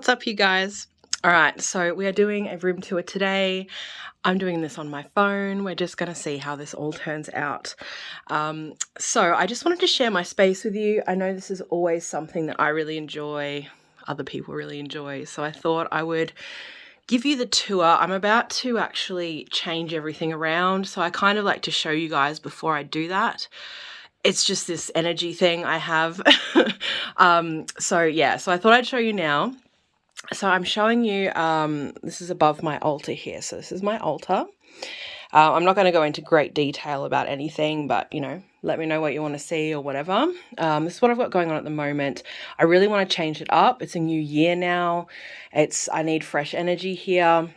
What's up, you guys? All right, so we are doing a room tour today. I'm doing this on my phone. We're just going to see how this all turns out. So I just wanted to share my space with you. I know this is always something that I really enjoy, other people really enjoy, so I thought I would give you the tour. I'm about to actually change everything around, so I kind of like to show you guys before I do that. It's just this energy thing I have. So I thought I'd show you now. So I'm showing you, this is above my altar here. So this is my altar. I'm not going to go into great detail about anything, but, let me know what you want to see or whatever. This is what I've got going on at the moment. I really want to change it up. It's a new year now. I need fresh energy here.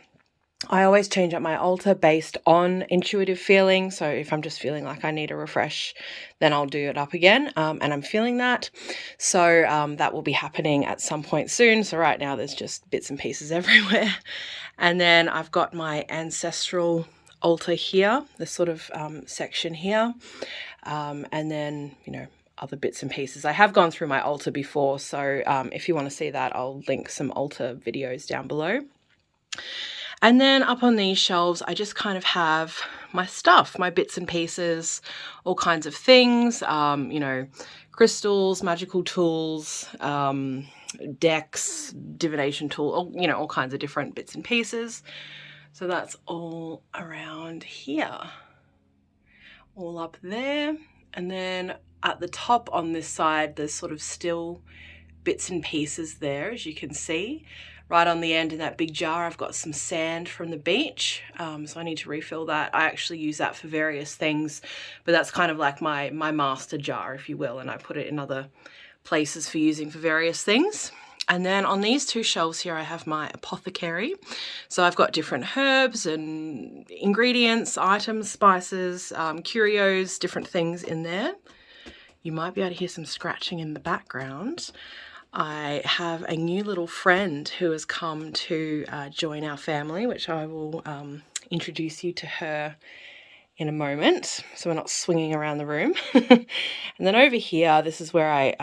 I always change up my altar based on intuitive feeling. So if I'm just feeling like I need a refresh, then I'll do it up again. And I'm feeling that. So that will be happening at some point soon. So right now there's just bits and pieces everywhere. And then I've got my ancestral altar here, this sort of section here. And then, other bits and pieces. I have gone through my altar before. So if you want to see that, I'll link some altar videos down below. And then up on these shelves, I just kind of have my stuff, my bits and pieces, all kinds of things, crystals, magical tools, decks, divination tool, all kinds of different bits and pieces. So that's all around here, all up there. And then at the top on this side, there's sort of still bits and pieces there, as you can see. Right on the end in that big jar, I've got some sand from the beach, so I need to refill that. I actually use that for various things, but that's kind of like my master jar, if you will, and I put it in other places for using for various things. And then on these two shelves here, I have my apothecary. So I've got different herbs and ingredients, items, spices, curios, different things in there. You might be able to hear some scratching in the background. I have a new little friend who has come to join our family, which I will introduce you to her in a moment, so we're not swinging around the room. And then over here, this is where I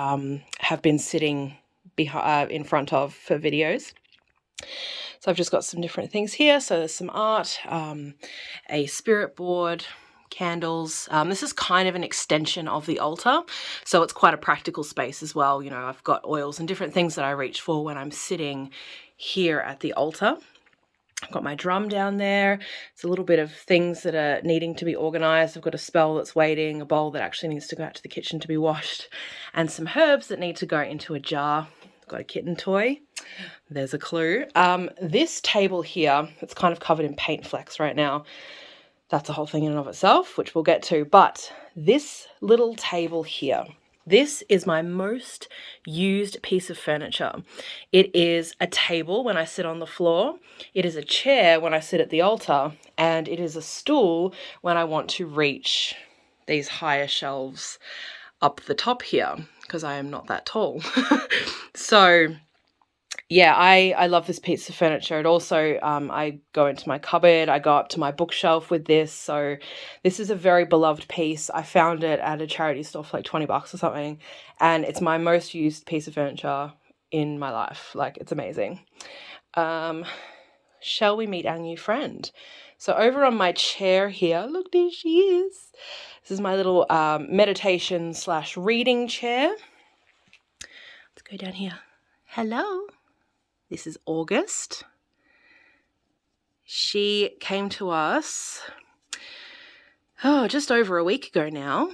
have been sitting in front of for videos. So I've just got some different things here. So there's some art, a spirit board, candles. This is kind of an extension of the altar, so it's quite a practical space as well. I've got oils and different things that I reach for when I'm sitting here at the altar. I've got my drum down there. It's a little bit of things that are needing to be organized. I've got a spell that's waiting, a bowl that actually needs to go out to the kitchen to be washed, and some herbs that need to go into a jar. I've got a kitten toy. There's a clue. This table here, it's kind of covered in paint flecks right now. That's a whole thing in and of itself, which we'll get to. But this little table here, this is my most used piece of furniture. It is a table when I sit on the floor. It is a chair when I sit at the altar. And it is a stool when I want to reach these higher shelves up the top here, because I am not that tall. So yeah, I love this piece of furniture. It also, I go into my cupboard, I go up to my bookshelf with this. So this is a very beloved piece. I found it at a charity store for like $20 or something. And it's my most used piece of furniture in my life. Like, it's amazing. Shall we meet our new friend? So over on my chair here, look, there she is. This is my little meditation/reading chair. Let's go down here. Hello. This is August. She came to us, just over a week ago now.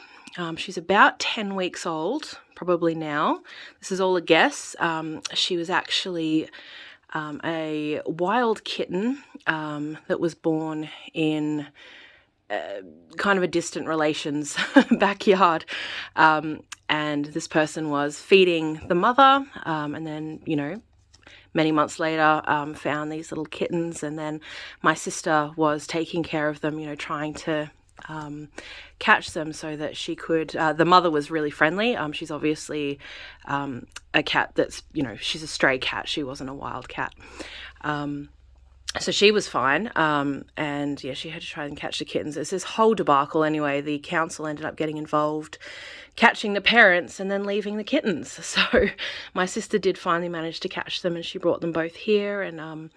She's about 10 weeks old, probably now. This is all a guess. She was actually a wild kitten that was born in kind of a distant relation's backyard. And this person was feeding the mother, and then, many months later, found these little kittens, and then my sister was taking care of them, trying to catch them so that she could, the mother was really friendly. She's obviously a cat that's, she's a stray cat. She wasn't a wild cat. So she was fine, and yeah, she had to try and catch the kittens. It's this whole debacle anyway. The council ended up getting involved, catching the parents and then leaving the kittens. So my sister did finally manage to catch them, and she brought them both here. And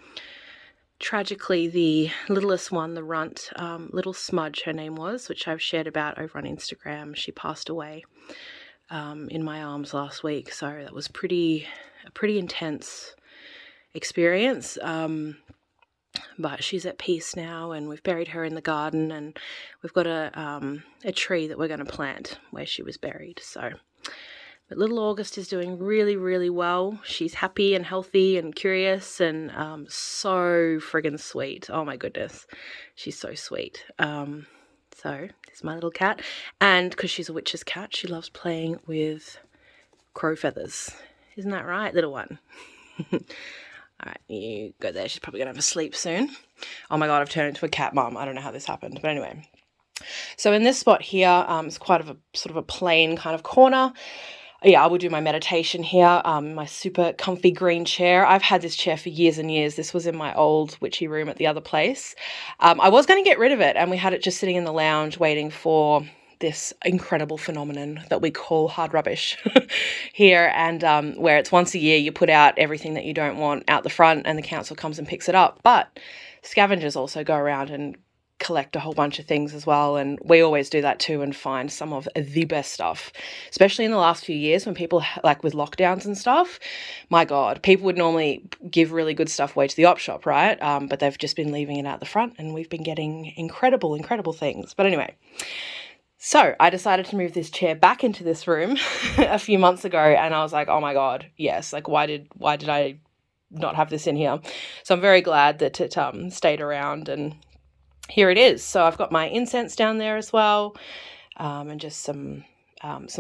tragically, the littlest one, the runt, Little Smudge, her name was, which I've shared about over on Instagram, she passed away in my arms last week. So that was a pretty intense experience. But she's at peace now, and we've buried her in the garden, and we've got a tree that we're going to plant where she was buried. So, but little August is doing really, really well. She's happy and healthy and curious and so friggin' sweet. Oh my goodness, she's so sweet. So this is my little cat, and because she's a witch's cat, she loves playing with crow feathers. Isn't that right, little one? All right, you go there. She's probably going to have a sleep soon. Oh my God, I've turned into a cat mom. I don't know how this happened. But anyway, so in this spot here, it's quite a sort of a plain kind of corner. Yeah, I will do my meditation here. My super comfy green chair. I've had this chair for years and years. This was in my old witchy room at the other place. I was going to get rid of it, and we had it just sitting in the lounge waiting for this incredible phenomenon that we call hard rubbish here, and where it's once a year you put out everything that you don't want out the front and the council comes and picks it up. But scavengers also go around and collect a whole bunch of things as well, and we always do that too and find some of the best stuff, especially in the last few years when people, like with lockdowns and stuff, my God, people would normally give really good stuff away to the op shop, right? But they've just been leaving it out the front, and we've been getting incredible things. But anyway, so I decided to move this chair back into this room a few months ago, and I was like, oh my God, yes, like why did I not have this in here? So I'm very glad that it stayed around, and here it is. So I've got my incense down there as well, and just some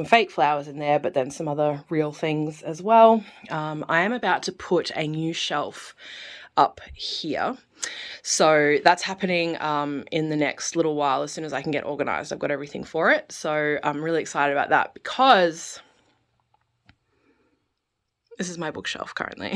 fake flowers in there, but then some other real things as well. I am about to put a new shelf up here. So that's happening in the next little while. As soon as I can get organized, I've got everything for it. So I'm really excited about that because this is my bookshelf currently.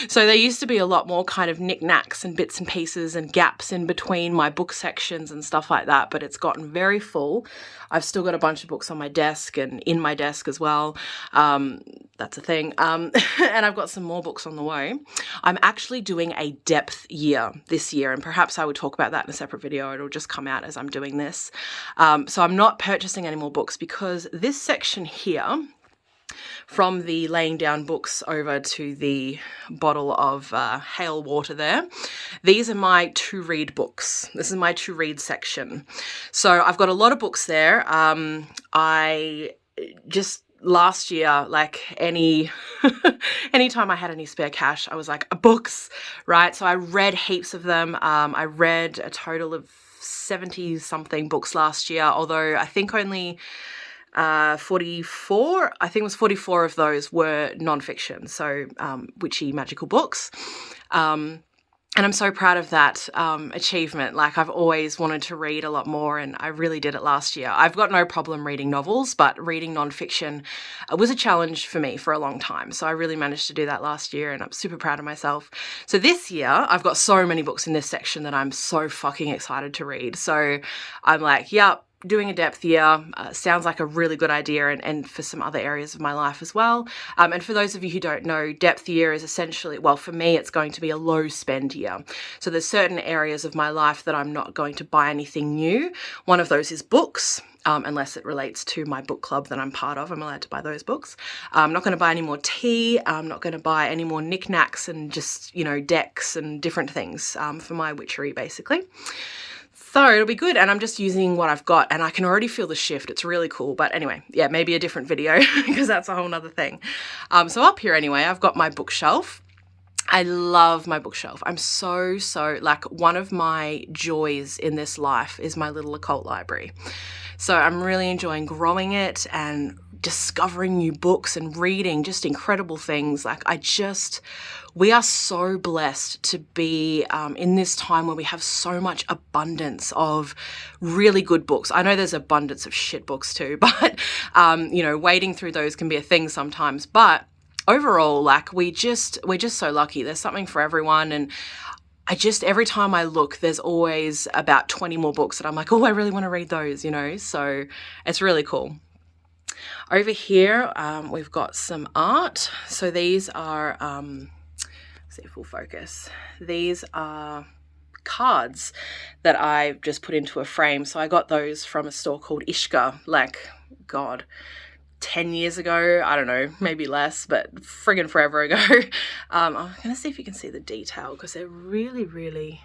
So there used to be a lot more kind of knickknacks and bits and pieces and gaps in between my book sections and stuff like that, but it's gotten very full. I've still got a bunch of books on my desk and in my desk as well. That's a thing. And I've got some more books on the way. I'm actually doing a depth year this year, and perhaps I would talk about that in a separate video. It'll just come out as I'm doing this. So I'm not purchasing any more books because this section here, from the laying down books over to the bottle of Hale water there, these are my to read books. This is my to read section. So I've got a lot of books there. I just last year, like anytime I had any spare cash, I was like, books, right? So I read heaps of them. I read a total of 70 something books last year, although I think only 44, I think it was 44 of those were nonfiction, so witchy magical books. And I'm so proud of that achievement. Like, I've always wanted to read a lot more, and I really did it last year. I've got no problem reading novels, but reading nonfiction was a challenge for me for a long time. So I really managed to do that last year, and I'm super proud of myself. So this year, I've got so many books in this section that I'm so fucking excited to read. So I'm like, yep. Doing a depth year sounds like a really good idea, and for some other areas of my life as well. And for those of you who don't know, depth year is essentially, well, for me, it's going to be a low spend year. So there's certain areas of my life that I'm not going to buy anything new. One of those is books. Unless it relates to my book club that I'm part of, I'm allowed to buy those books. I'm not going to buy any more tea. I'm not going to buy any more knickknacks and just, decks and different things for my witchery, basically. So it'll be good, and I'm just using what I've got, and I can already feel the shift. It's really cool, but anyway, yeah, maybe a different video because that's a whole nother thing. So up here anyway, I've got my bookshelf. I love my bookshelf. I'm so, like, one of my joys in this life is my little occult library. So I'm really enjoying growing it and discovering new books and reading just incredible things. Like, we are so blessed to be in this time where we have so much abundance of really good books. I know there's abundance of shit books too, but, wading through those can be a thing sometimes. But overall, like, we're just so lucky. There's something for everyone. And I just, every time I look, there's always about 20 more books that I'm like, oh, I really want to read those, you know, so it's really cool. Over here, we've got some art. So these are, see, full focus. These are cards that I've just put into a frame. So I got those from a store called Ishka, like, God, 10 years ago. I don't know, maybe less, but friggin' forever ago. I'm going to see if you can see the detail because they're really, really,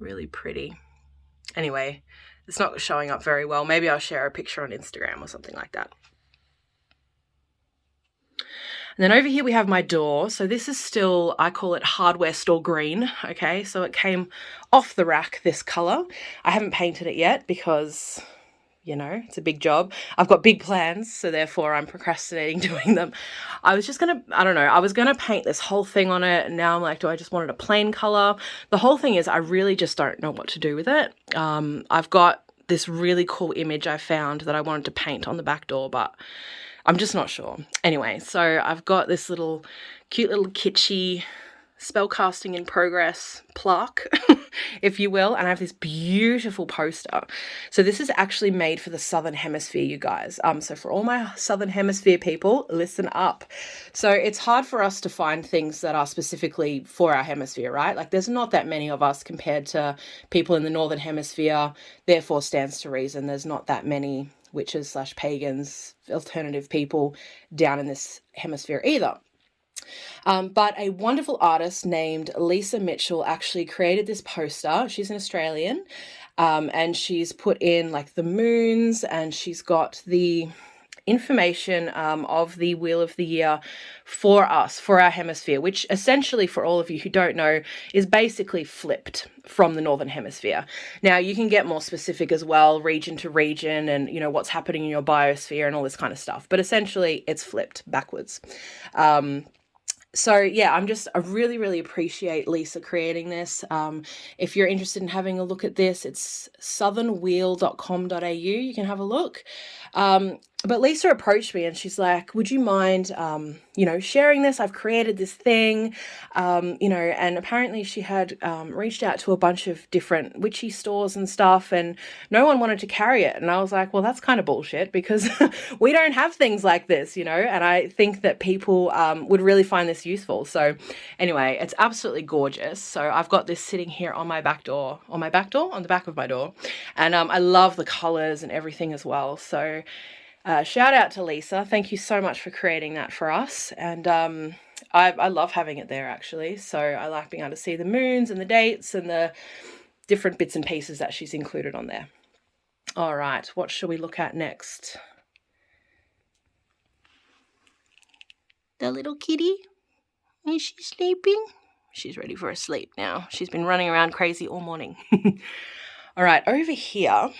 really pretty. Anyway, it's not showing up very well. Maybe I'll share a picture on Instagram or something like that. And then over here we have my door. So this is still, I call it hardware store green. Okay, so it came off the rack this color. I haven't painted it yet because, you know, it's a big job. I've got big plans, so therefore I'm procrastinating doing them. I was just gonna, I don't know, I was gonna paint this whole thing on it, and now I'm like, do I just want it a plain color? The whole thing is I really just don't know what to do with it. I've got this really cool image I found that I wanted to paint on the back door, but I'm just not sure. Anyway, so I've got this little cute little kitschy spellcasting in progress plaque, if you will, and I have this beautiful poster. So this is actually made for the Southern Hemisphere, you guys. So for all my Southern Hemisphere people, listen up. So it's hard for us to find things that are specifically for our hemisphere, right? Like there's not that many of us compared to people in the Northern Hemisphere. Therefore, stands to reason there's not that many witches / pagans, alternative people down in this hemisphere either. But a wonderful artist named Lisa Mitchell actually created this poster. She's an Australian, and she's put in like the moons, and she's got the information of the Wheel of the Year for us, for our hemisphere, which essentially, for all of you who don't know, is basically flipped from the Northern Hemisphere. Now, you can get more specific as well, region to region, and, you know, what's happening in your biosphere and all this kind of stuff. But essentially, it's flipped backwards. So yeah, I really, really appreciate Lisa creating this. If you're interested in having a look at this, it's southernwheel.com.au. You can have a look. But Lisa approached me and she's like, would you mind, you know, sharing this? I've created this thing, you know, and apparently she had reached out to a bunch of different witchy stores and stuff, and no one wanted to carry it. And I was like, well, that's kind of bullshit because we don't have things like this, you know, and I think that people would really find this useful. So anyway, it's absolutely gorgeous. So I've got this sitting here on my back door, on the back of my door. And I love the colors and everything as well. So shout out to Lisa. Thank you so much for creating that for us. And I love having it there actually. So I like being able to see the moons and the dates and the different bits and pieces that she's included on there. All right, what shall we look at next? The little kitty. Is she sleeping? She's ready for a sleep now. She's been running around crazy all morning. All right, over here,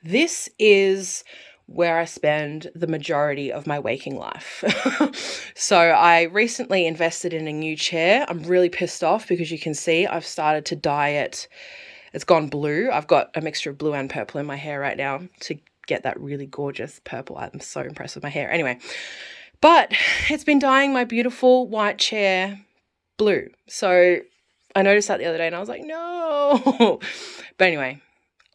this is where I spend the majority of my waking life. So I recently invested in a new chair. I'm really pissed off because you can see I've started to dye it. It's gone blue. I've got a mixture of blue and purple in my hair right now to get that really gorgeous purple. I'm so impressed with my hair. Anyway, but it's been dyeing my beautiful white chair blue. So I noticed that the other day and I was like, no. But anyway,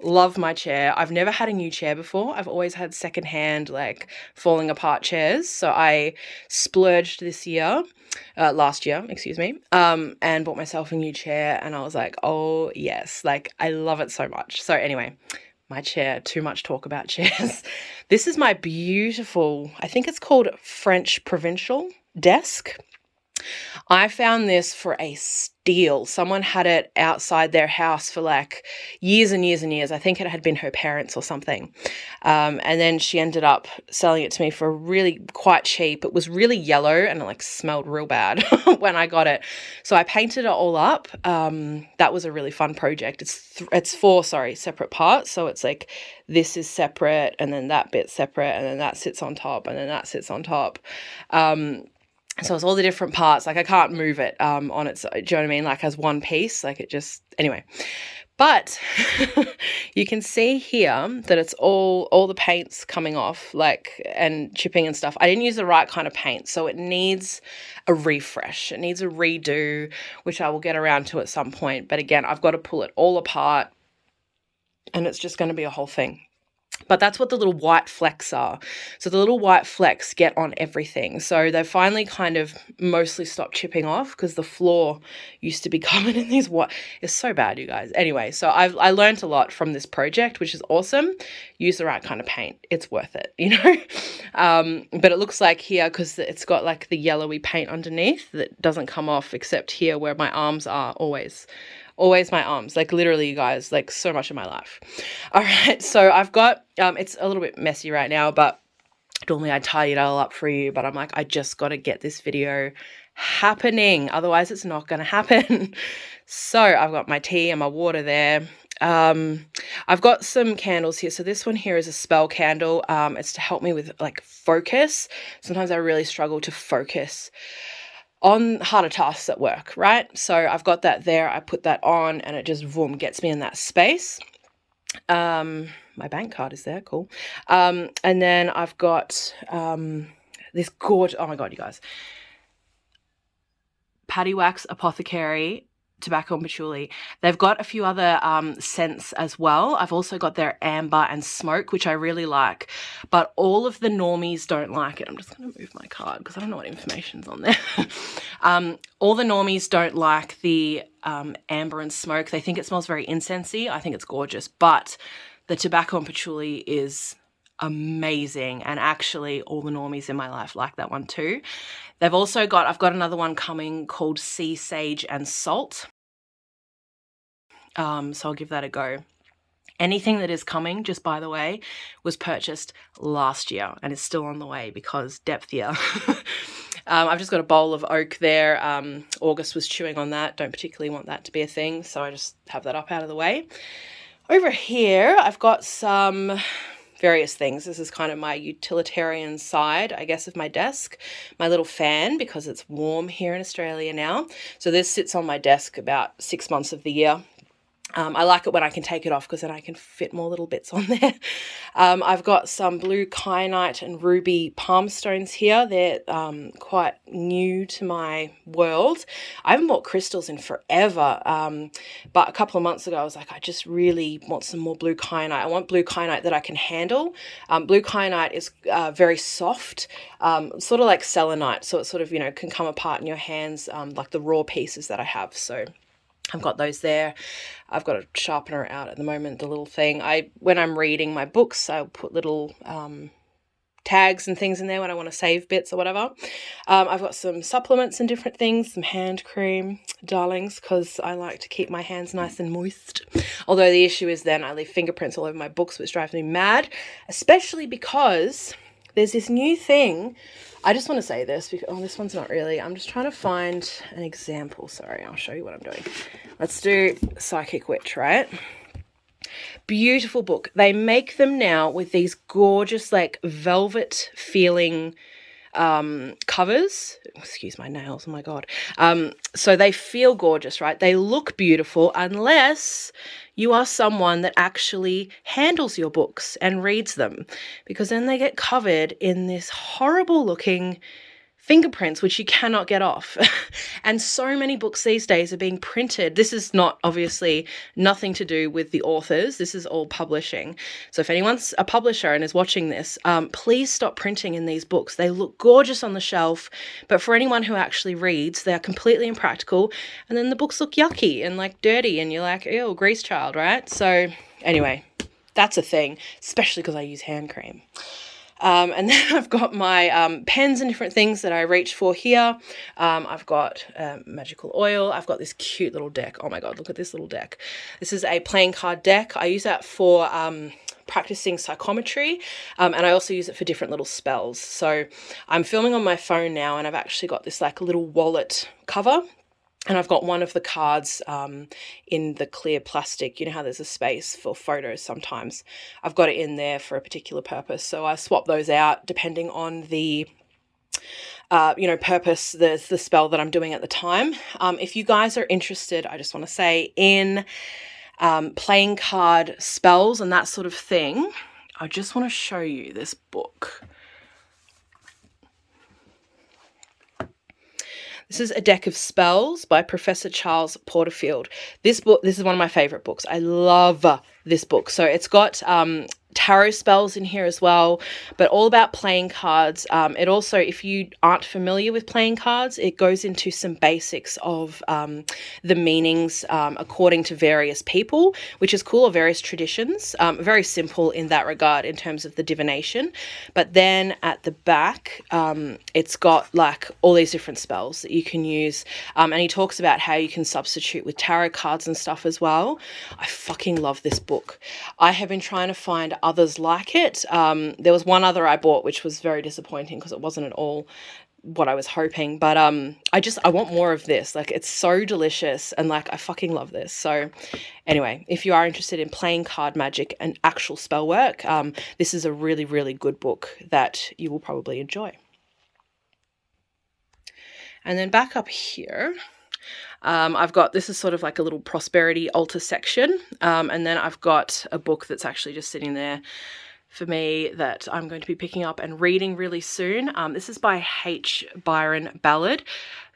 love my chair. I've never had a new chair before. I've always had secondhand, like falling apart chairs. So I splurged last year, and bought myself a new chair. And I was like, oh yes, like I love it so much. So anyway, my chair, too much talk about chairs. This is my beautiful, I think it's called French Provincial desk. I found this for a steal. Someone had it outside their house for like years and years and years. I think it had been her parents or something. And then she ended up selling it to me for really quite cheap. It was really yellow and it like smelled real bad when I got it. So I painted it all up. That was a really fun project. It's four separate parts. So it's like this is separate and then that bit separate and then that sits on top and then that sits on top. So it's all the different parts. Like I can't move it on its, do you know what I mean? Like as one piece, like it just, anyway. But you can see here that it's all the paint's coming off, like, and chipping and stuff. I didn't use the right kind of paint, so it needs a refresh. It needs a redo, which I will get around to at some point. But again, I've got to pull it all apart, and it's just going to be a whole thing. But that's what the little white flecks are. So the little white flecks get on everything. So they've finally kind of mostly stopped chipping off because the floor used to be covered in these white. It's so bad, you guys. Anyway, so I learned a lot from this project, which is awesome. Use the right kind of paint. It's worth it, you know. But it looks like here, because it's got like the yellowy paint underneath that doesn't come off except here where my arms are always my arms, like literally, you guys, like so much of my life. All right, so I've got, it's a little bit messy right now, but normally I tidy it all up for you, but I'm like, I just got to get this video happening, otherwise it's not going to happen. So I've got my tea and my water there. I've got some candles here. So this one here is a spell candle. It's to help me with like focus. Sometimes I really struggle to focus on harder tasks at work, right? So I've got that there. I put that on and it just, boom, gets me in that space. My bank card is there. Cool. And then I've got this gorgeous, oh my God, you guys. Paddywax, Apothecary, tobacco and patchouli. They've got a few other scents as well. I've also got their amber and smoke, which I really like, but all of the normies don't like it. I'm just going to move my card because I don't know what information's on there. All the normies don't like the amber and smoke. They think it smells very incensey. I think it's gorgeous, but the tobacco and patchouli is amazing, and actually all the normies in my life like that one too. They've also got, I've got another one coming called Sea Sage and Salt. So I'll give that a go. Anything that is coming, just by the way, was purchased last year and is still on the way because depth year. I've just got a bowl of oak there. August was chewing on that. Don't particularly want that to be a thing, so I just have that up out of the way. Over here, I've got some various things. This is kind of my utilitarian side, I guess, of my desk. My little fan, because it's warm here in Australia now. So this sits on my desk about 6 months of the year. I like it when I can take it off because then I can fit more little bits on there. I've got some blue kyanite and ruby palm stones here. They're quite new to my world. I haven't bought crystals in forever, but a couple of months ago I was like, I just really want some more blue kyanite. I want blue kyanite that I can handle. Blue kyanite is very soft, sort of like selenite, so it sort of, you know, can come apart in your hands, like the raw pieces that I have. So I've got those there. I've got a sharpener out at the moment, the little thing. When I'm reading my books, I'll put little tags and things in there when I want to save bits or whatever. I've got some supplements and different things, some hand cream, darlings, because I like to keep my hands nice and moist. Although the issue is then I leave fingerprints all over my books, which drives me mad, especially because there's this new thing. I just want to say this because, oh, this one's not really. I'm just trying to find an example. Sorry, I'll show you what I'm doing. Let's do Psychic Witch, right? Beautiful book. They make them now with these gorgeous, like, velvet feeling covers. Excuse my nails, oh my God. So they feel gorgeous, right? They look beautiful unless you are someone that actually handles your books and reads them, because then they get covered in this horrible looking fingerprints, which you cannot get off. And so many books these days are being printed. This is not, obviously, nothing to do with the authors. This is all publishing. So if anyone's a publisher and is watching this, please stop printing in these books. They look gorgeous on the shelf, but for anyone who actually reads, they are completely impractical. And then the books look yucky and like dirty, and you're like, ew, grease child, right? So anyway, that's a thing, especially because I use hand cream. And then I've got my pens and different things that I reach for here. I've got magical oil. I've got this cute little deck. Oh my God, look at this little deck. This is a playing card deck. I use that for practicing psychometry, and I also use it for different little spells. So I'm filming on my phone now, and I've actually got this like little wallet cover. And I've got one of the cards in the clear plastic. You know how there's a space for photos sometimes. I've got it in there for a particular purpose. So I swap those out depending on the purpose the spell that I'm doing at the time. If you guys are interested, I just want to say, in playing card spells and that sort of thing, I just want to show you this book. This is A Deck of Spells by Professor Charles Porterfield. This is one of my favorite books. I love this book. So it's got tarot spells in here as well, but all about playing cards. It also, if you aren't familiar with playing cards, it goes into some basics of the meanings according to various people, which is cool, or various traditions. Very simple in that regard in terms of the divination. But then at the back, it's got like all these different spells that you can use. And he talks about how you can substitute with tarot cards and stuff as well. I fucking love this book. I have been trying to find others like it. There was one other I bought which was very disappointing because it wasn't at all what I was hoping, but I want more of this. Like, it's so delicious, and like I fucking love this. So anyway, if you are interested in playing card magic and actual spell work, this is a really, really good book that you will probably enjoy. And then back up here, I've got, this is sort of like a little prosperity altar section. And then I've got a book that's actually just sitting there for me that I'm going to be picking up and reading really soon. This is by H. Byron Ballard.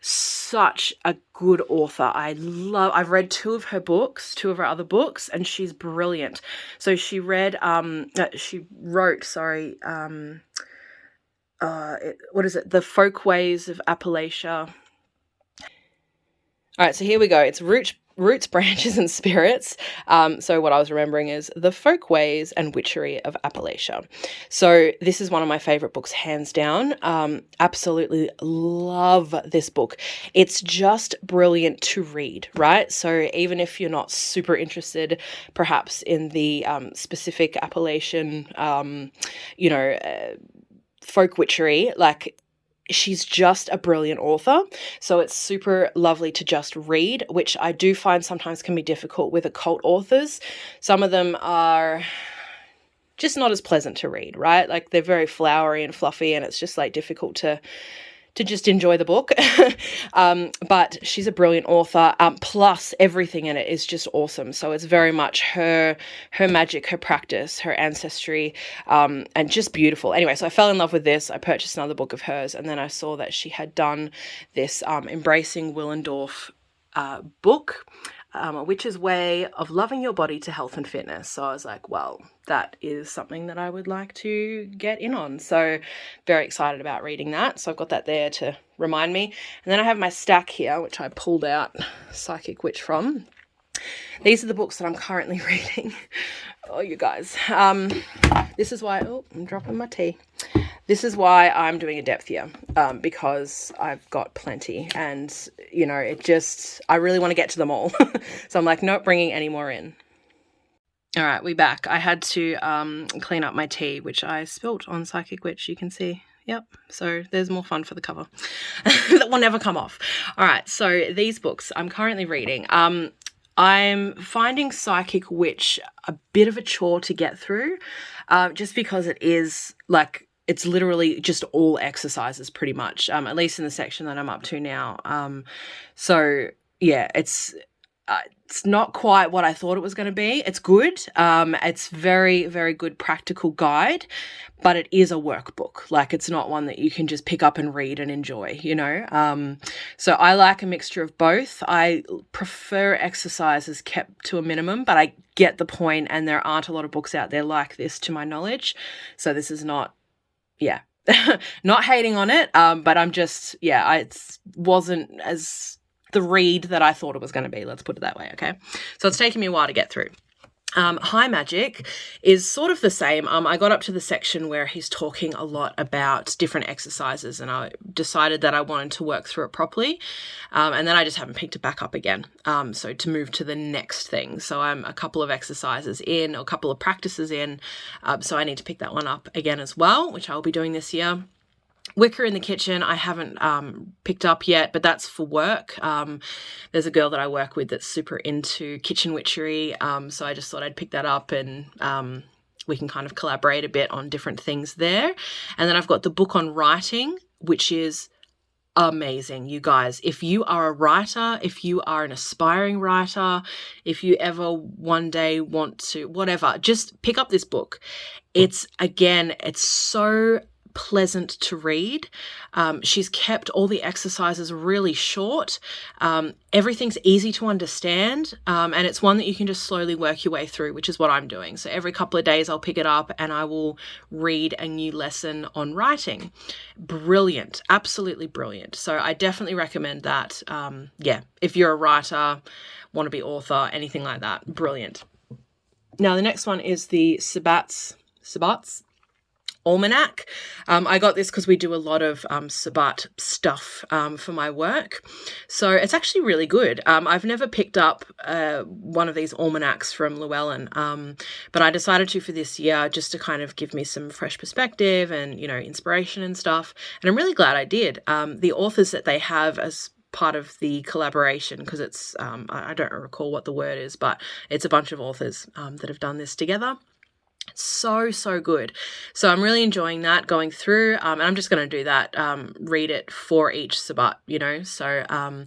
Such a good author. I've read two of her other books, and she's brilliant. So she wrote, The Folkways of Appalachia. All right, so here we go. It's Roots, Branches and Spirits. So what I was remembering is The Folkways and Witchery of Appalachia. So this is one of my favorite books, hands down. Absolutely love this book. It's just brilliant to read, right? So even if you're not super interested perhaps in the specific Appalachian, folk witchery, like, she's just a brilliant author. So it's super lovely to just read, which I do find sometimes can be difficult with occult authors. Some of them are just not as pleasant to read, right? Like, they're very flowery and fluffy, and it's just like difficult to just enjoy the book. But she's a brilliant author. Plus everything in it is just awesome. So it's very much her magic, her practice, her ancestry, and just beautiful. Anyway, so I fell in love with this. I purchased another book of hers, and then I saw that she had done this Embracing Willendorf book, A Witch's Way of Loving Your Body to Health and Fitness. So I was like, well, that is something that I would like to get in on. So very excited about reading that. So I've got that there to remind me. And then I have my stack here, which I pulled out Psychic Witch from. These are the books that I'm currently reading. Oh, you guys. This is why, I'm dropping my tea. This is why I'm doing a depth here, because I've got plenty, and, I really want to get to them all. So I'm like, not bringing any more in. All right, we back. I had to clean up my tea, which I spilt on Psychic Witch, you can see. Yep, so there's more fun for the cover. That will never come off. All right, so these books I'm currently reading. I'm finding Psychic Witch a bit of a chore to get through, just because it is like, it's literally just all exercises pretty much, at least in the section that I'm up to now. So yeah, it's not quite what I thought it was going to be. It's good. It's very, very good practical guide, but it is a workbook. Like, it's not one that you can just pick up and read and enjoy, So I like a mixture of both. I prefer exercises kept to a minimum, but I get the point, and there aren't a lot of books out there like this to my knowledge. So this is not, not hating on it, but I'm just, it wasn't as the read that I thought it was going to be. Let's put it that way, okay? So it's taken me a while to get through. High Magic is sort of the same. I got up to the section where he's talking a lot about different exercises, and I decided that I wanted to work through it properly, and then I just haven't picked it back up again. So to move to the next thing. So I'm a couple of exercises in, or a couple of practices in, so I need to pick that one up again as well, which I'll be doing this year. Wicker in the Kitchen, I haven't picked up yet, but that's for work. There's a girl that I work with that's super into kitchen witchery, so I just thought I'd pick that up, and we can kind of collaborate a bit on different things there. And then I've got the book on writing, which is amazing, you guys. If you are a writer, if you are an aspiring writer, if you ever one day want to, whatever, just pick up this book. It's so pleasant to read. She's kept all the exercises really short. Everything's easy to understand, and it's one that you can just slowly work your way through, which is what I'm doing. So every couple of days I'll pick it up and I will read a new lesson on writing. Brilliant, absolutely brilliant. So I definitely recommend that. If you're a writer, want to be author, anything like that, brilliant. Now the next one is the Sabbat's Almanac. I got this because we do a lot of Sabbat stuff for my work. So it's actually really good. I've never picked up one of these almanacs from Llewellyn, but I decided to for this year just to kind of give me some fresh perspective and, inspiration and stuff. And I'm really glad I did. The authors that they have as part of the collaboration, because it's, I don't recall what the word is, but it's a bunch of authors that have done this together. So good. So I'm really enjoying that, going through, and I'm just going to do that, read it for each Sabbat, so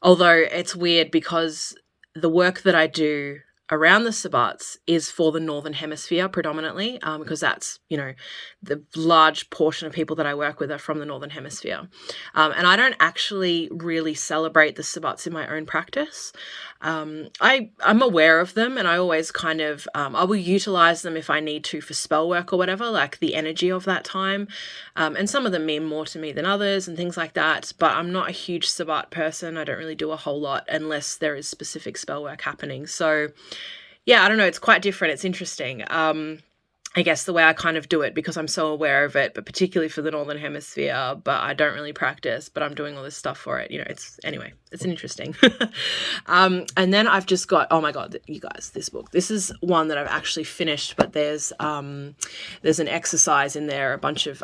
although it's weird because the work that I do around the Sabbats is for the Northern Hemisphere predominantly, because that's, the large portion of people that I work with are from the Northern Hemisphere. And I don't actually really celebrate the Sabbats in my own practice. I'm aware of them, and I always kind of, I will utilize them if I need to for spell work or whatever, like the energy of that time. And some of them mean more to me than others and things like that, but I'm not a huge Sabbat person. I don't really do a whole lot unless there is specific spell work happening. So yeah, I don't know. It's quite different. It's interesting. I guess the way I kind of do it, because I'm so aware of it, but particularly for the Northern Hemisphere, but I don't really practice, but I'm doing all this stuff for it. It's interesting. And then I've just got, oh my God, you guys, this book, this is one that I've actually finished, but there's an exercise in there, a bunch of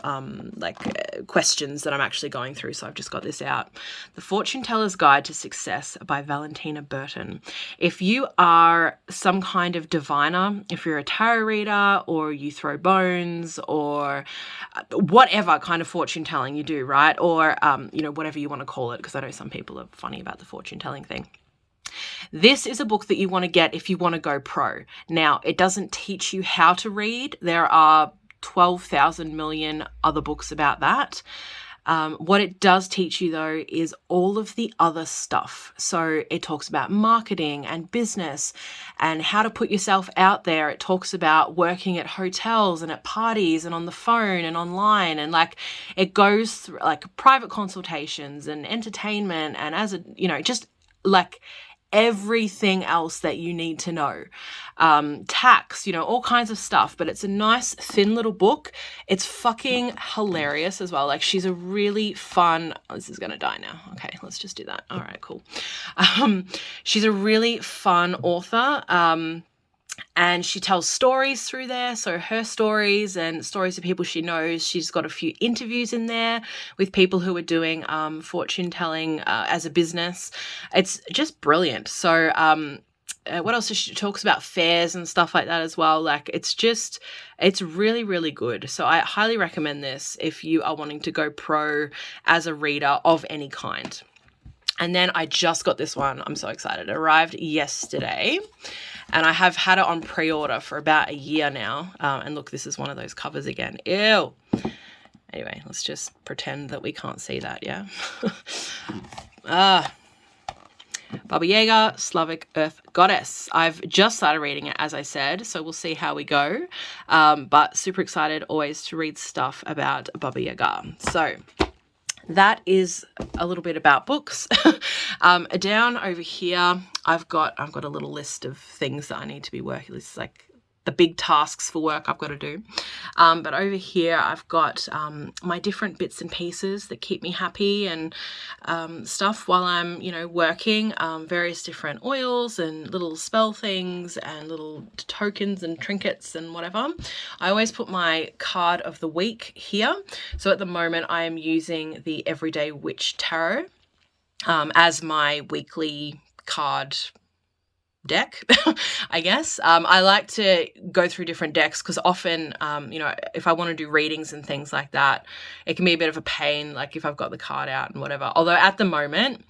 questions that I'm actually going through. So I've just got this out. The Fortune Teller's Guide to Success by Valentina Burton. If you are some kind of diviner, if you're a tarot reader, or you throw bones, or whatever kind of fortune telling you do, right? Or, whatever you want to call it, because I know some people are funny about the fortune telling thing. This is a book that you want to get if you want to go pro. Now, it doesn't teach you how to read. There are 12,000 million other books about that. What it does teach you, though, is all of the other stuff. So it talks about marketing and business and how to put yourself out there. It talks about working at hotels and at parties and on the phone and online. And it goes through private consultations and entertainment and just everything else that you need to know, tax, all kinds of stuff. But it's a nice thin little book. It's fucking hilarious as well. She's a really fun, this is gonna die now. Okay, let's just do that. All right, cool. She's a really fun author, and she tells stories through there. So her stories and stories of people she knows. She's got a few interviews in there with people who are doing fortune telling as a business. It's just brilliant. So what else? She talks about fairs and stuff like that as well. It's really, really good. So I highly recommend this if you are wanting to go pro as a reader of any kind. And then I just got this one. I'm so excited. It arrived yesterday. And I have had it on pre-order for about a year now. And look, this is one of those covers again. Ew. Anyway, let's just pretend that we can't see that, yeah? Baba Yaga, Slavic Earth Goddess. I've just started reading it, as I said, so we'll see how we go. But super excited always to read stuff about Baba Yaga. So that is a little bit about books. Down over here, I've got a little list of things that I need to be working. This is the big tasks for work I've got to do. But over here, I've got my different bits and pieces that keep me happy and stuff while I'm, working. Various different oils and little spell things and little tokens and trinkets and whatever. I always put my card of the week here. So at the moment, I am using the Everyday Witch Tarot as my weekly card deck, I guess. I like to go through different decks because often, you know, if I want to do readings and things like that, it can be a bit of a pain, like if I've got the card out and whatever. Although at the moment,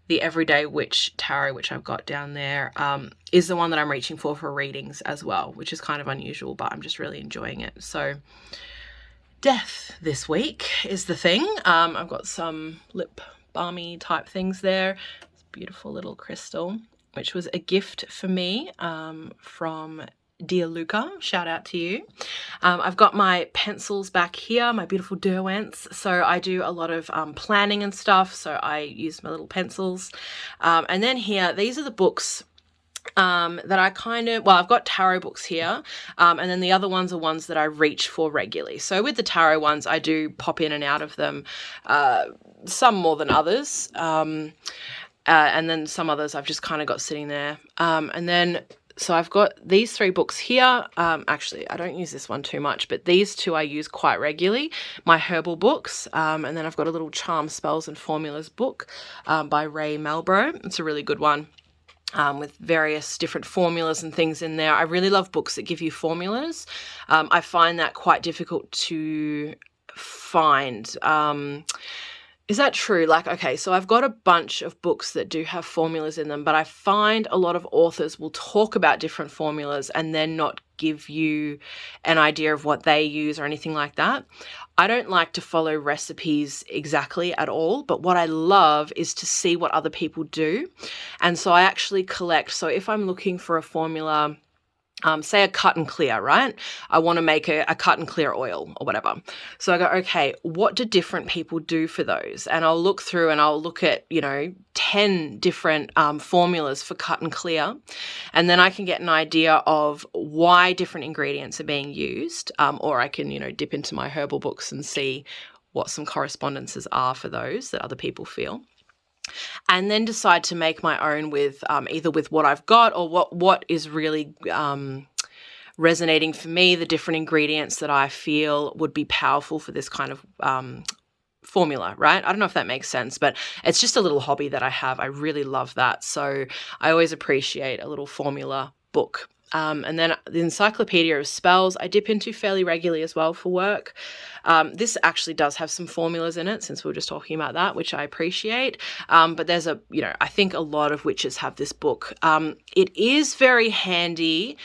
the Everyday Witch Tarot, which I've got down there, is the one that I'm reaching for readings as well, which is kind of unusual, but I'm just really enjoying it. So death this week is the thing. I've got some lip balmy type things there. It's a beautiful little crystal, which was a gift for me from dear Luca. Shout out to you. I've got my pencils back here, my beautiful Derwents. So I do a lot of planning and stuff. So I use my little pencils. And then here, these are the books that I kind of, well, I've got tarot books here, and then the other ones are ones that I reach for regularly. So with the tarot ones, I do pop in and out of them, some more than others, and then some others I've just kind of got sitting there. And then, so I've got these 3 books here. Actually, I don't use this one too much, but these 2 I use quite regularly, my herbal books. And then I've got a little charm spells and formulas book by Ray Malbrough. It's a really good one. With various different formulas and things in there. I really love books that give you formulas. I find that quite difficult to find. Is that true? Like, okay, so I've got a bunch of books that do have formulas in them, but I find a lot of authors will talk about different formulas and then not give you an idea of what they use or anything like that. I don't like to follow recipes exactly at all, but what I love is to see what other people do. And so I actually collect. So if I'm looking for a formula, say a cut and clear, right? I want to make a cut and clear oil or whatever. So I go, okay, what do different people do for those? And I'll look through and I'll look at, 10 different formulas for cut and clear. And then I can get an idea of why different ingredients are being used. Or I can, dip into my herbal books and see what some correspondences are for those that other people feel. And then decide to make my own with either with what I've got or what is really resonating for me, the different ingredients that I feel would be powerful for this kind of formula, right? I don't know if that makes sense, but it's just a little hobby that I have. I really love that. So I always appreciate a little formula book. And then the Encyclopaedia of Spells I dip into fairly regularly as well for work. This actually does have some formulas in it, since we were just talking about that, which I appreciate. But there's I think a lot of witches have this book. It is very handy,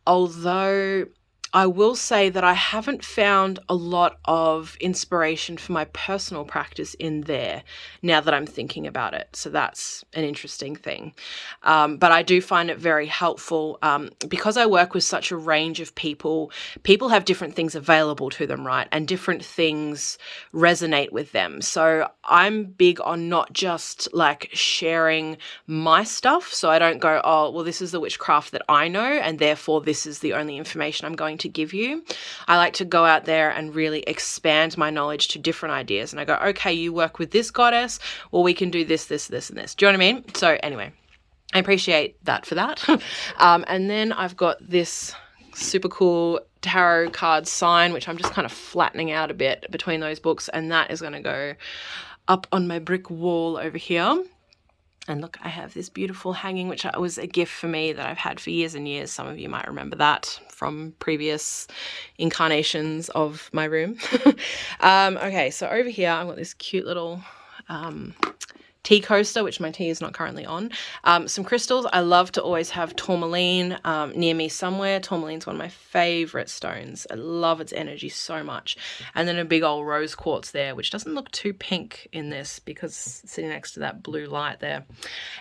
although I will say that I haven't found a lot of inspiration for my personal practice in there now that I'm thinking about it. So that's an interesting thing. But I do find it very helpful because I work with such a range of people. People have different things available to them, right? And different things resonate with them. So I'm big on not just like sharing my stuff. So I don't go, oh, well, this is the witchcraft that I know, and therefore this is the only information I'm going to give you. I like to go out there and really expand my knowledge to different ideas. And I go, okay, you work with this goddess, well, we can do this, this, this, and this. Do you know what I mean? So anyway, I appreciate that for that. And then I've got this super cool tarot card sign, which I'm just kind of flattening out a bit between those books. And that is going to go up on my brick wall over here. And look, I have this beautiful hanging, which was a gift for me that I've had for years and years. Some of you might remember that from previous incarnations of my room. Okay, so over here, I've got this cute little tea coaster, which my tea is not currently on. Some crystals. I love to always have tourmaline near me somewhere. Tourmaline's one of my favorite stones. I love its energy so much. And then a big old rose quartz there, which doesn't look too pink in this because it's sitting next to that blue light there.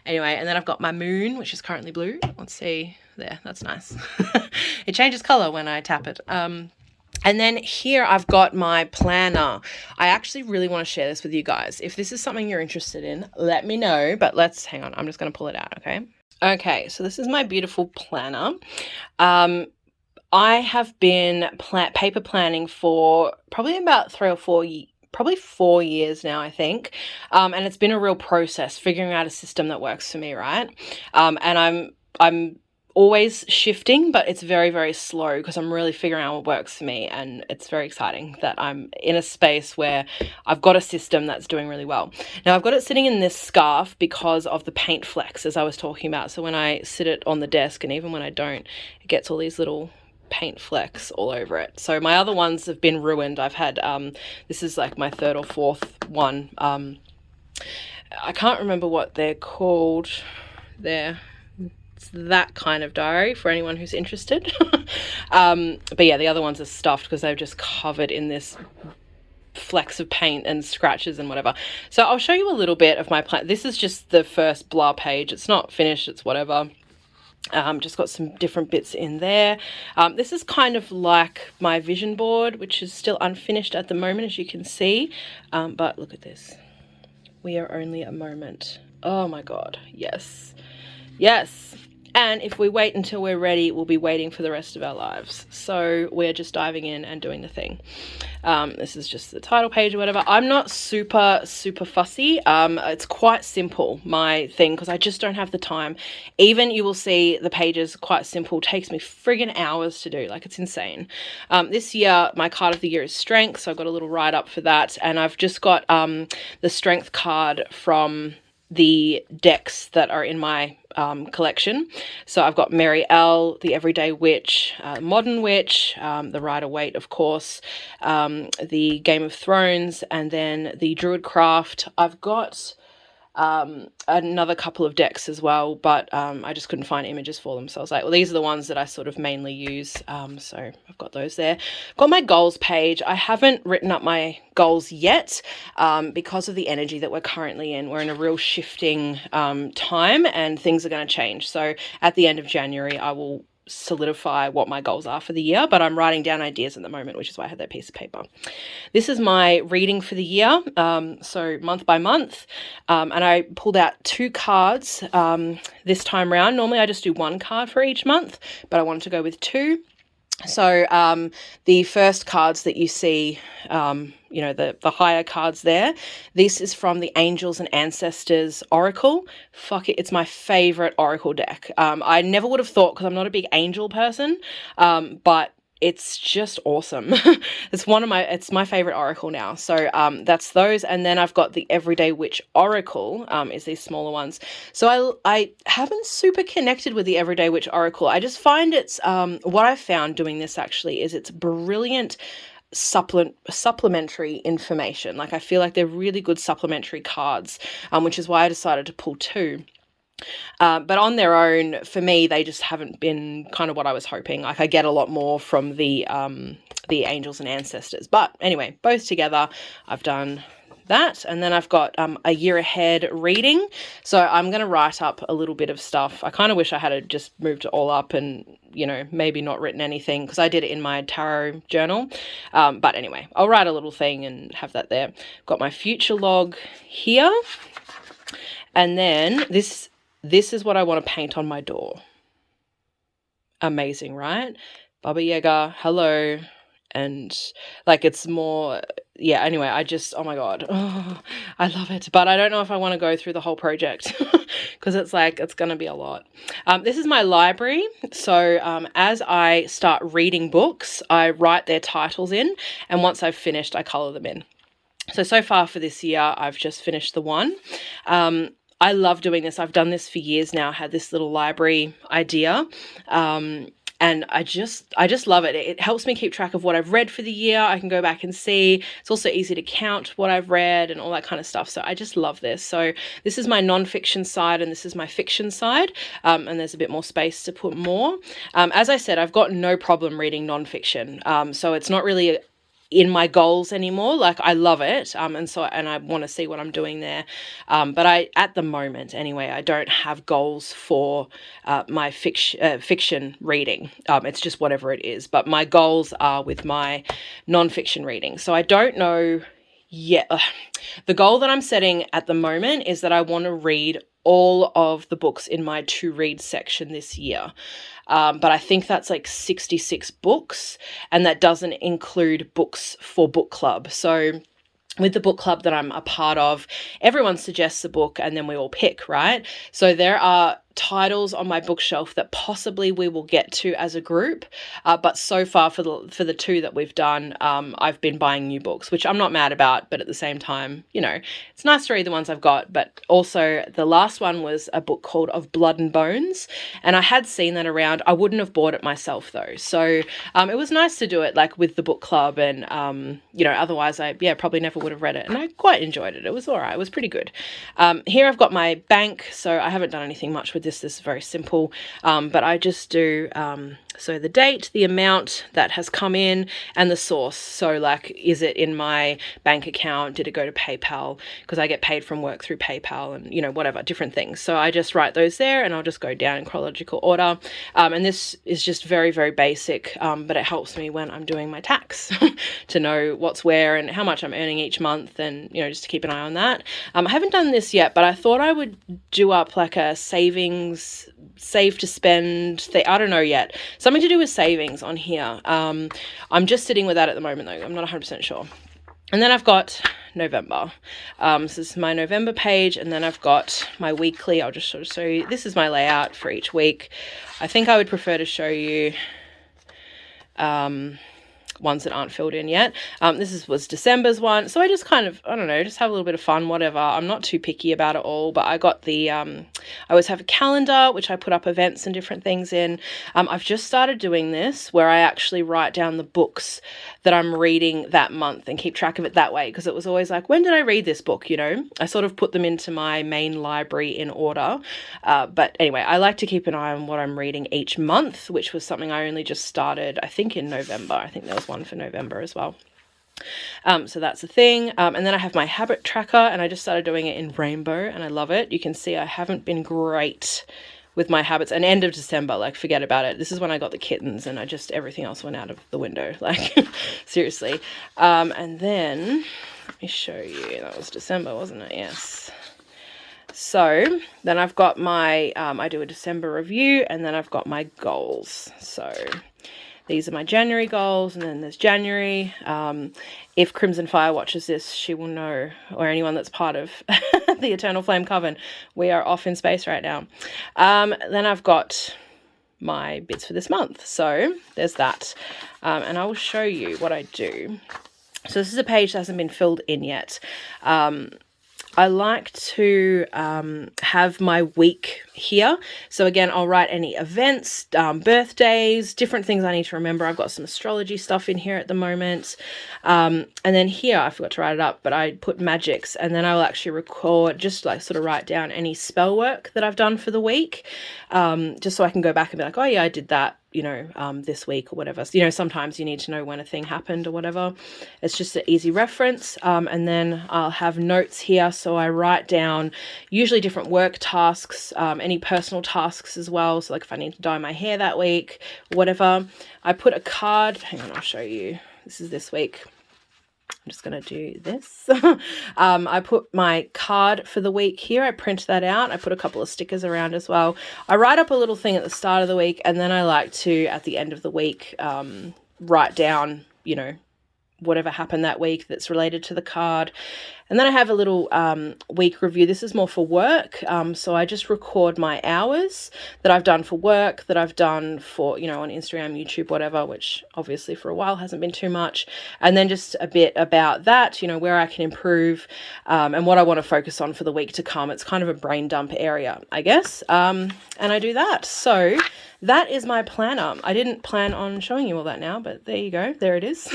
Anyway, and then I've got my moon, which is currently blue. Let's see there. That's nice. It changes color when I tap it. And then here I've got my planner. I actually really want to share this with you guys. If this is something you're interested in, let me know. But hang on. I'm just going to pull it out, okay? Okay, so this is my beautiful planner. I have been paper planning for probably about 4 years now, I think. And it's been a real process figuring out a system that works for me, right? And I'm always shifting, but it's very, very slow because I'm really figuring out what works for me, and it's very exciting that I'm in a space where I've got a system that's doing really well. Now I've got it sitting in this scarf because of the paint flecks, as I was talking about. So when I sit it on the desk, and even when I don't, it gets all these little paint flecks all over it. So my other ones have been ruined. I've had this is like my third or fourth one. I can't remember what they're called. It's that kind of diary for anyone who's interested. But yeah, the other ones are stuffed because they're just covered in this flecks of paint and scratches and whatever. So I'll show you a little bit of my plan. This is just the first blah page. It's not finished, it's whatever. Just got some different bits in there. This is kind of like my vision board, which is still unfinished at the moment, as you can see. But look at this. We are only a moment. Oh my God. Yes. Yes. And if we wait until we're ready, we'll be waiting for the rest of our lives. So we're just diving in and doing the thing. This is just the title page or whatever. I'm not super fussy. It's quite simple, my thing, because I just don't have the time. Even you will see the pages quite simple. It takes me friggin' hours to do. Like, it's insane. This year, my card of the year is strength. So I've got a little write up for that. And I've just got the strength card from the decks that are in my collection. So I've got Mary L, the Everyday Witch, Modern Witch, the Rider-Waite, of course, the Game of Thrones, and then the Druidcraft. I've got another couple of decks as well, but I just couldn't find images for them. So I was like, well, these are the ones that I sort of mainly use. So I've got those there. I've got my goals page. I haven't written up my goals yet because of the energy that we're currently in. We're in a real shifting time, and things are going to change. So at the end of January, I will solidify what my goals are for the year, but I'm writing down ideas at the moment, which is why I had that piece of paper. This is my reading for the year, so month by month, and I pulled out 2 cards this time around. Normally I just do 1 card for each month, but I wanted to go with 2. So the first cards that you see, the higher cards there, this is from the Angels and Ancestors Oracle. Fuck it, it's my favorite Oracle deck. I never would have thought, because I'm not a big angel person, but it's just awesome. It's my favorite oracle now. So that's those. And then I've got the Everyday Witch Oracle, is these smaller ones. So I haven't super connected with the Everyday Witch Oracle. I just find it's, what I've found doing this actually is it's brilliant supplementary information. Like, I feel like they're really good supplementary cards, which is why I decided to pull 2. But on their own, for me, they just haven't been kind of what I was hoping. Like, I get a lot more from the Angels and Ancestors. But anyway, both together, I've done that. And then I've got a year ahead reading. So I'm going to write up a little bit of stuff. I kind of wish I had just moved it all up and, maybe not written anything, because I did it in my tarot journal. But anyway, I'll write a little thing and have that there. Got my future log here. And then this is what I want to paint on my door. Amazing, right? Baba Yaga, hello. And like, it's more, yeah, anyway, oh my God, I love it. But I don't know if I want to go through the whole project because it's going to be a lot. This is my library. So as I start reading books, I write their titles in. And once I've finished, I colour them in. So far for this year, I've just finished the one. I love doing this. I've done this for years now. I had this little library idea. And I just love it. It helps me keep track of what I've read for the year. I can go back and see. It's also easy to count what I've read and all that kind of stuff. So I just love this. So this is my non-fiction side and this is my fiction side. And there's a bit more space to put more. As I said, I've got no problem reading non-fiction. So it's not really in my goals anymore. Like, I love it. And I want to see what I'm doing there. But at the moment anyway, I don't have goals for my fiction reading. It's just whatever it is. But my goals are with my non-fiction reading. So I don't know yet. The goal that I'm setting at the moment is that I want to read all of the books in my to read section this year. But I think that's like 66 books, and that doesn't include books for book club. So with the book club that I'm a part of, everyone suggests a book and then we all pick, right? So there are titles on my bookshelf that possibly we will get to as a group, but so far for the two that we've done, I've been buying new books, which I'm not mad about, but at the same time, you know, it's nice to read the ones I've got. But also the last one was a book called Of Blood and Bones, and I had seen that around. I wouldn't have bought it myself though, so it was nice to do it like with the book club, and you know, otherwise I probably never would have read it, and I quite enjoyed it. It was all right. It was pretty good. Here I've got my bank, so I haven't done anything much with this. This is very simple, but I just do so the date, the amount that has come in, and the source. So like, is it in my bank account? Did it go to PayPal? Because I get paid from work through PayPal, and you know, whatever, different things. So I just write those there, and I'll just go down in chronological order. And this is just very, very basic, but it helps me when I'm doing my tax to know what's where and how much I'm earning each month, and you know, just to keep an eye on that. I haven't done this yet, but I thought I would do up like a savings, save to spend thing. I don't know yet. Something to do with savings on here. I'm just sitting with that at the moment though. I'm not 100% sure. And then I've got November. So this is my November page, and then I've got my weekly. I'll just sort of show you. This is my layout for each week. I think I would prefer to show you ones that aren't filled in yet. This was December's one. So I just kind of, I don't know, just have a little bit of fun, whatever. I'm not too picky about it all, but I got the, I always have a calendar, which I put up events and different things in. I've just started doing this where I actually write down the books that I'm reading that month and keep track of it that way, because it was always like, when did I read this book? You know, I sort of put them into my main library in order. But anyway, I like to keep an eye on what I'm reading each month, which was something I only just started, I think in November. I think there was one for November as well. So that's the thing. And then I have my habit tracker, and I just started doing it in rainbow, and I love it. You can see I haven't been great with my habits, and end of December, like, forget about it. This is when I got the kittens, and everything else went out of the window, like, seriously. And then let me show you, that was December, wasn't it? Yes. So then I've got my, I do a December review, and then I've got my goals. So these are my January goals, and then there's January. If Crimson Fire watches this, she will know, or anyone that's part of the Eternal Flame Coven, we are off in space right now. Then I've got my bits for this month. So there's that. And I will show you what I do. So this is a page that hasn't been filled in yet. I like to have my week here. So again, I'll write any events, birthdays, different things I need to remember. I've got some astrology stuff in here at the moment. And then here, I forgot to write it up, but I put magics, and then I'll actually record, just like sort of write down any spell work that I've done for the week, just so I can go back and be like, oh yeah, I did that, you know, this week or whatever. So, you know, sometimes you need to know when a thing happened or whatever. It's just an easy reference. And then I'll have notes here. So I write down usually different work tasks, any personal tasks as well. So like if I need to dye my hair that week, whatever. I put a card. Hang on, I'll show you. This is this week. I'm just going to do this. I put my card for the week here. I print that out. I put a couple of stickers around as well. I write up a little thing at the start of the week, and then I like to, at the end of the week, write down, you know, whatever happened that week that's related to the card. And then I have a little week review. This is more for work. So I just record my hours that I've done for work, that I've done for, you know, on Instagram, YouTube, whatever, which obviously for a while hasn't been too much. And then just a bit about that, you know, where I can improve, and what I want to focus on for the week to come. It's kind of a brain dump area, I guess. And I do that. So that is my planner. I didn't plan on showing you all that now, but there you go. There it is.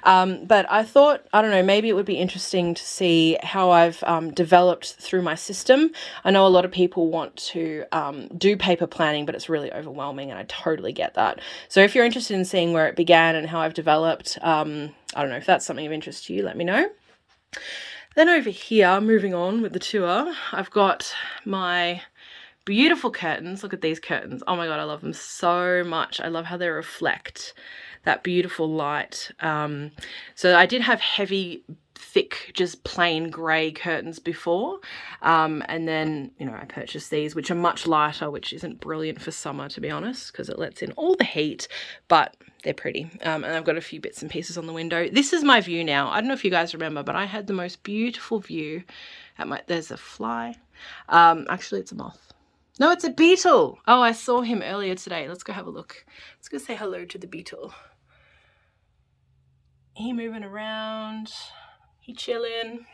But I thought, I don't know, maybe it would be interesting to see how I've developed through my system. I know a lot of people want to do paper planning, but it's really overwhelming, and I totally get that. So if you're interested in seeing where it began and how I've developed, I don't know, if that's something of interest to you, let me know. Then over here, moving on with the tour, I've got my beautiful curtains. Look at these curtains. Oh my God, I love them so much. I love how they reflect that beautiful light. So I did have heavy, thick, just plain grey curtains before. And then, you know, I purchased these, which are much lighter, which isn't brilliant for summer, to be honest, because it lets in all the heat, but they're pretty. And I've got a few bits and pieces on the window. This is my view now. I don't know if you guys remember, but I had the most beautiful view at there's a fly. Actually, it's a moth. No, it's a beetle. Oh, I saw him earlier today. Let's go have a look. Let's go say hello to the beetle. He moving around. He chilling.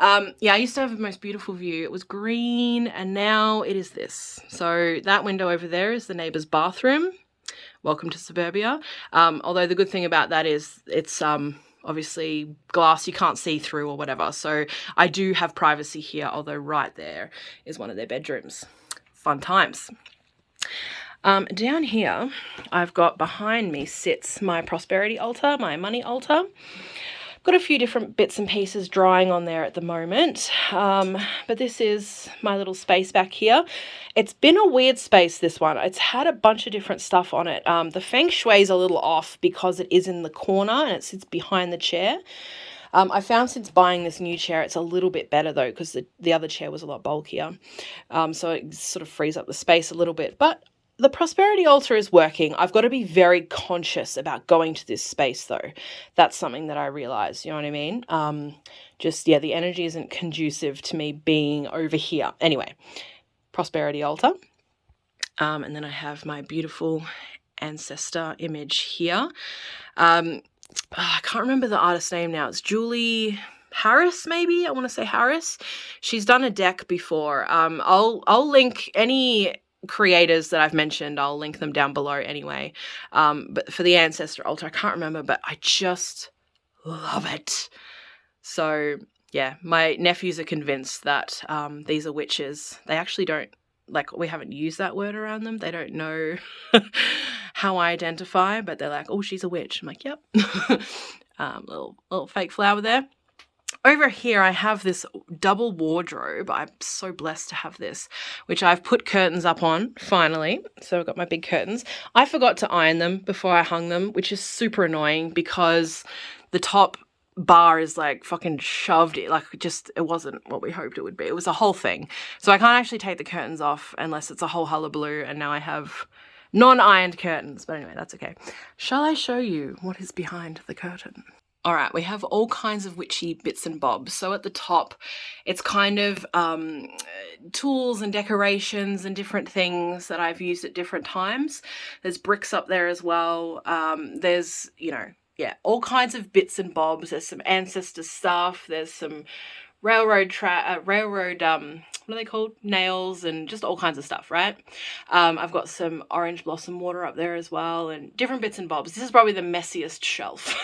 Yeah, I used to have the most beautiful view. It was green, and now it is this. So that window over there is the neighbour's bathroom. Welcome to suburbia. Although the good thing about that is it's obviously glass you can't see through or whatever. So I do have privacy here, although right there is one of their bedrooms. Fun times. Down here, I've got behind me sits my prosperity altar, my money altar. Got a few different bits and pieces drying on there at the moment, but this is my little space back here. It's been a weird space, this one. It's had a bunch of different stuff on it. The feng shui is a little off because it is in the corner and it sits behind the chair. I found since buying this new chair, it's a little bit better though, because the other chair was a lot bulkier. So it sort of frees up the space a little bit, but the prosperity altar is working. I've got to be very conscious about going to this space though. That's something that I realize, you know what I mean? Yeah, the energy isn't conducive to me being over here. Anyway, prosperity altar. And then I have my beautiful Ancestor image here. I can't remember the artist's name now. It's Julie Harris, maybe. I want to say Harris. She's done a deck before. I'll link any creators that I've mentioned. I'll link them down below anyway. But for the Ancestor altar, I can't remember, but I just love it. So yeah, my nephews are convinced that these are witches. They actually don't, like, we haven't used that word around them. They don't know how I identify, but they're like, oh, she's a witch. I'm like, yep. Little fake flower there. Over here, I have this double wardrobe. I'm so blessed to have this, which I've put curtains up on, finally. So I've got my big curtains. I forgot to iron them before I hung them, which is super annoying because the top bar is like fucking shoved it, like it wasn't what we hoped it would be. It was a whole thing. So I can't actually take the curtains off unless it's a whole hullabaloo, and now I have non-ironed curtains. But anyway, that's okay. Shall I show you what is behind the curtain? All right, we have all kinds of witchy bits and bobs. So at the top, it's kind of tools and decorations and different things that I've used at different times. There's bricks up there as well. There's, all kinds of bits and bobs. There's some Ancestor stuff. There's some railroad, what are they called? Nails and just all kinds of stuff, right? I've got some orange blossom water up there as well and different bits and bobs. This is probably the messiest shelf.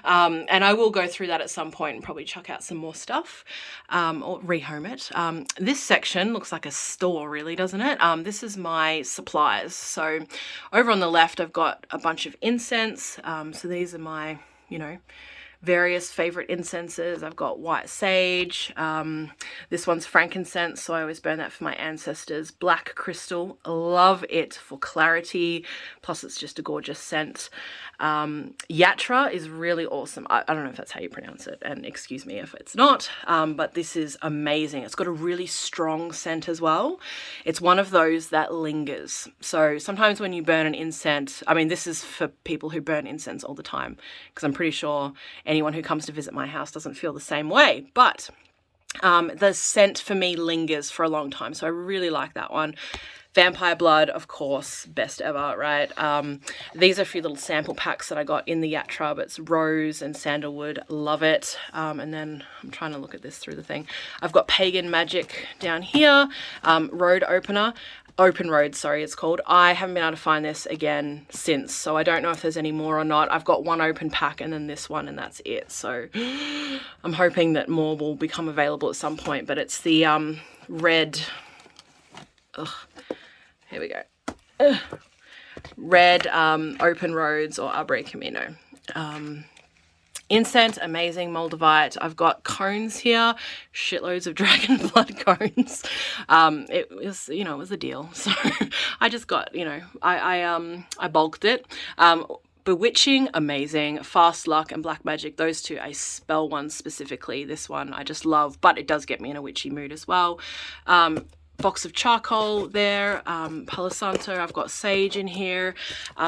And I will go through that at some point and probably chuck out some more stuff or rehome it. This section looks like a store, really, doesn't it? This is my supplies. So over on the left, I've got a bunch of incense. So these are my, various favorite incenses. I've got white sage. This one's frankincense, so I always burn that for my ancestors. Black crystal, love it for clarity. Plus, it's just a gorgeous scent. Yatra is really awesome. I don't know if that's how you pronounce it, and excuse me if it's not, but this is amazing. It's got a really strong scent as well. It's one of those that lingers. So sometimes when you burn an incense, this is for people who burn incense all the time, because I'm pretty sure anyone who comes to visit my house doesn't feel the same way, but the scent for me lingers for a long time, so I really like that one. Vampire blood, of course, best ever, right? These are a few little sample packs that I got in the Yatra, but it's rose and sandalwood, love it. And then I'm trying to look at this through the thing. I've got pagan magic down here, road opener. Open Road, sorry, it's called. I haven't been able to find this again since, so I don't know if there's any more or not. I've got one open pack and then this one, and that's it. So I'm hoping that more will become available at some point, but it's the red, here we go. Red Open Roads or Arbre Camino. Incense, amazing, Moldavite. I've got cones here, shitloads of dragon blood cones. It was, it was a deal. So I just got, I bulked it. Bewitching, amazing. Fast luck and black magic, those two. I spell one specifically. This one I just love, but it does get me in a witchy mood as well. box of charcoal there, Palo Santo. I've got sage in here.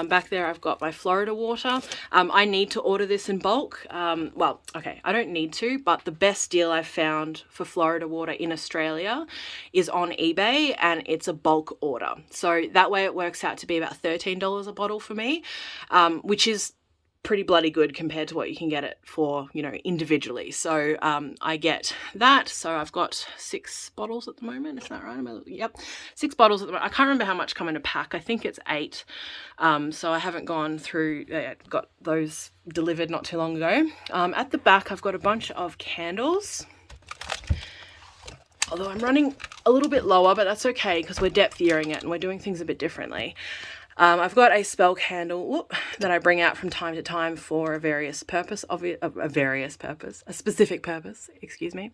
Back there I've got my Florida water. I need to order this in bulk. Well, okay, I don't need to, but the best deal I've found for Florida water in Australia is on eBay, and it's a bulk order. So that way it works out to be about $13 a bottle for me, which is pretty bloody good compared to what you can get it for, you know, individually. So I get that. So I've got 6 bottles at the moment. Is that right? Yep, 6 bottles at the moment. I can't remember how much come in a pack. I think it's 8. So I haven't gone through, got those delivered not too long ago. At the back, I've got a bunch of candles. Although I'm running a little bit lower, but that's okay because we're depth yearing it and we're doing things a bit differently. I've got a spell candle that I bring out from time to time for a specific purpose, excuse me,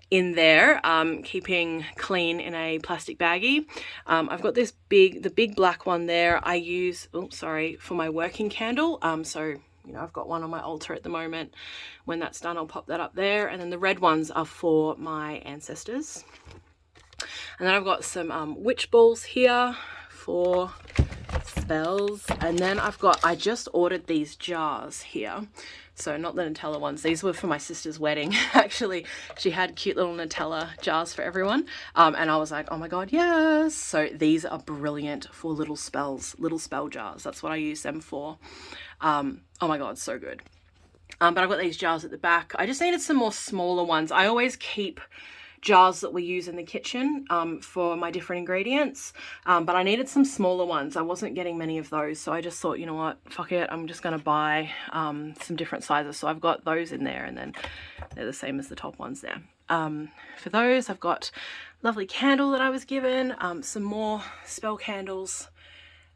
in there, keeping clean in a plastic baggie. I've got the big black one there I use, for my working candle. So, you know, I've got one on my altar at the moment. When that's done, I'll pop that up there. And then the red ones are for my ancestors. And then I've got some witch balls here for spells. And then I just ordered these jars here. So not the Nutella ones. These were for my sister's wedding. Actually, she had cute little Nutella jars for everyone. And I was like, oh my God, yes. So these are brilliant for little spell jars. That's what I use them for. Oh my God, so good. But I've got these jars at the back. I just needed some more smaller ones. I always keep jars that we use in the kitchen for my different ingredients, but I needed some smaller ones. I wasn't getting many of those, so I just thought, you know what, fuck it, I'm just gonna buy some different sizes. So I've got those in there, and then they're the same as the top ones there. For those, I've got lovely candle that I was given, some more spell candles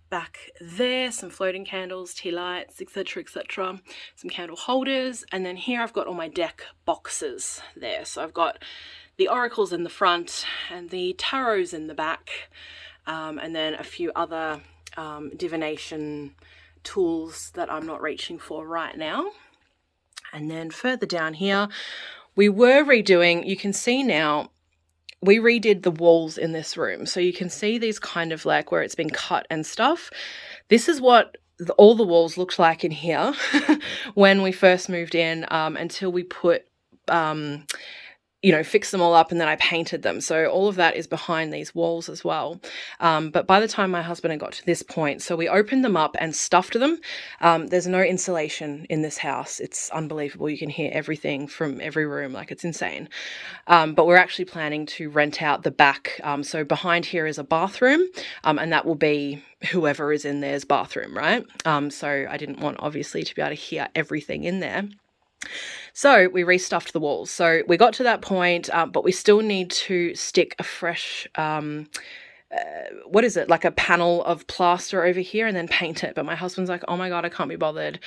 back there, some floating candles, tea lights, etc, etc, some candle holders, and then here I've got all my deck boxes there. So I've got the oracles in the front and the tarots in the back, and then a few other divination tools that I'm not reaching for right now. And then further down here, we were redoing, you can see now, we redid the walls in this room. So you can see these kind of like where it's been cut and stuff. This is what all the walls looked like in here when we first moved in, until we put fixed them all up, and then I painted them. So all of that is behind these walls as well. But by the time my husband had got to this point, so we opened them up and stuffed them. There's no insulation in this house. It's unbelievable. You can hear everything from every room. Like, it's insane. But we're actually planning to rent out the back. So behind here is a bathroom, and that will be whoever is in there's bathroom, right? So I didn't want, obviously, to be able to hear everything in there. So we restuffed the walls. So we got to that point, but we still need to stick a fresh, like a panel of plaster over here and then paint it. But my husband's like, oh my God, I can't be bothered.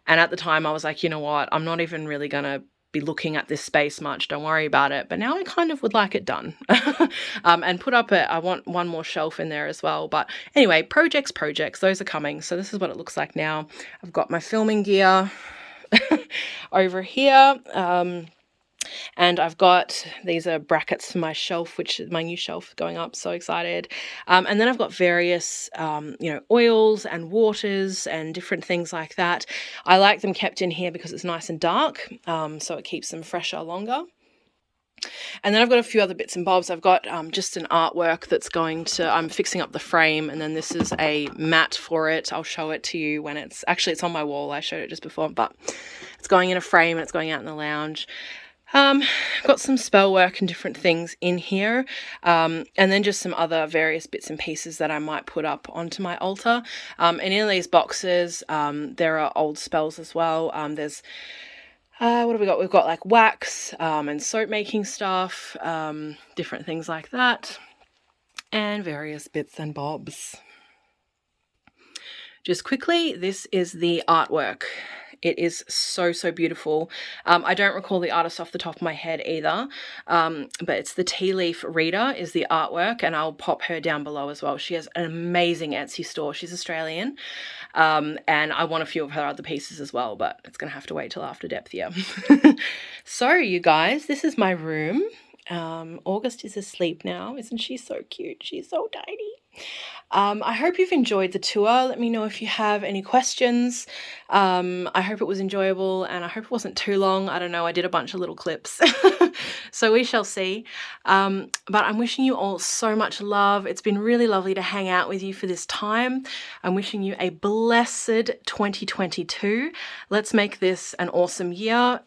And at the time I was like, you know what, I'm not even really going to be looking at this space much. Don't worry about it. But now I kind of would like it done. And put up I want one more shelf in there as well. But anyway, projects, those are coming. So this is what it looks like now. I've got my filming gear over here, and I've got, these are brackets for my shelf, which is my new shelf going up. So excited. And then I've got various oils and waters and different things like that. I like them kept in here because it's nice and dark, so it keeps them fresher longer. And then I've got a few other bits and bobs. I've got just an artwork that's I'm fixing up the frame, and then this is a mat for it. I'll show it to you when it's on my wall. I showed it just before, but it's going in a frame and it's going out in the lounge. Got some spell work and different things in here, and then just some other various bits and pieces that I might put up onto my altar. And in these boxes, there are old spells as well. There's what have we got? We've got like wax and soap making stuff, different things like that, and various bits and bobs. Just quickly, this is the artwork. It is so, so beautiful. I don't recall the artist off the top of my head either, but it's the Tea Leaf Reader is the artwork, and I'll pop her down below as well. She has an amazing Etsy store. She's Australian, and I want a few of her other pieces as well, but it's going to have to wait till after depth, yeah. So, you guys, this is my room. August is asleep now. Isn't she so cute? She's so tiny. I hope you've enjoyed the tour. Let me know if you have any questions. I hope it was enjoyable, and I hope it wasn't too long. I don't know, I did a bunch of little clips. So we shall see. But I'm wishing you all so much love. It's been really lovely to hang out with you for this time. I'm wishing you a blessed 2022. Let's make this an awesome year,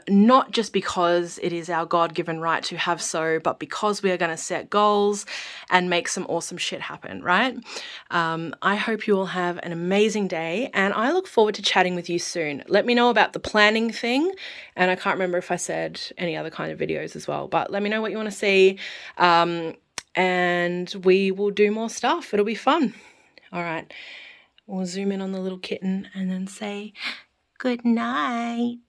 not just because it is our God-given right to have so, but because we are going to set goals and make some awesome shit happen, right? I hope you all have an amazing day, and I look forward to chatting with you soon. Let me know about the planning thing, and I can't remember if I said any other kind of videos as well, but let me know what you want to see, and we will do more stuff. It'll be fun. All right, we'll zoom in on the little kitten and then say good night.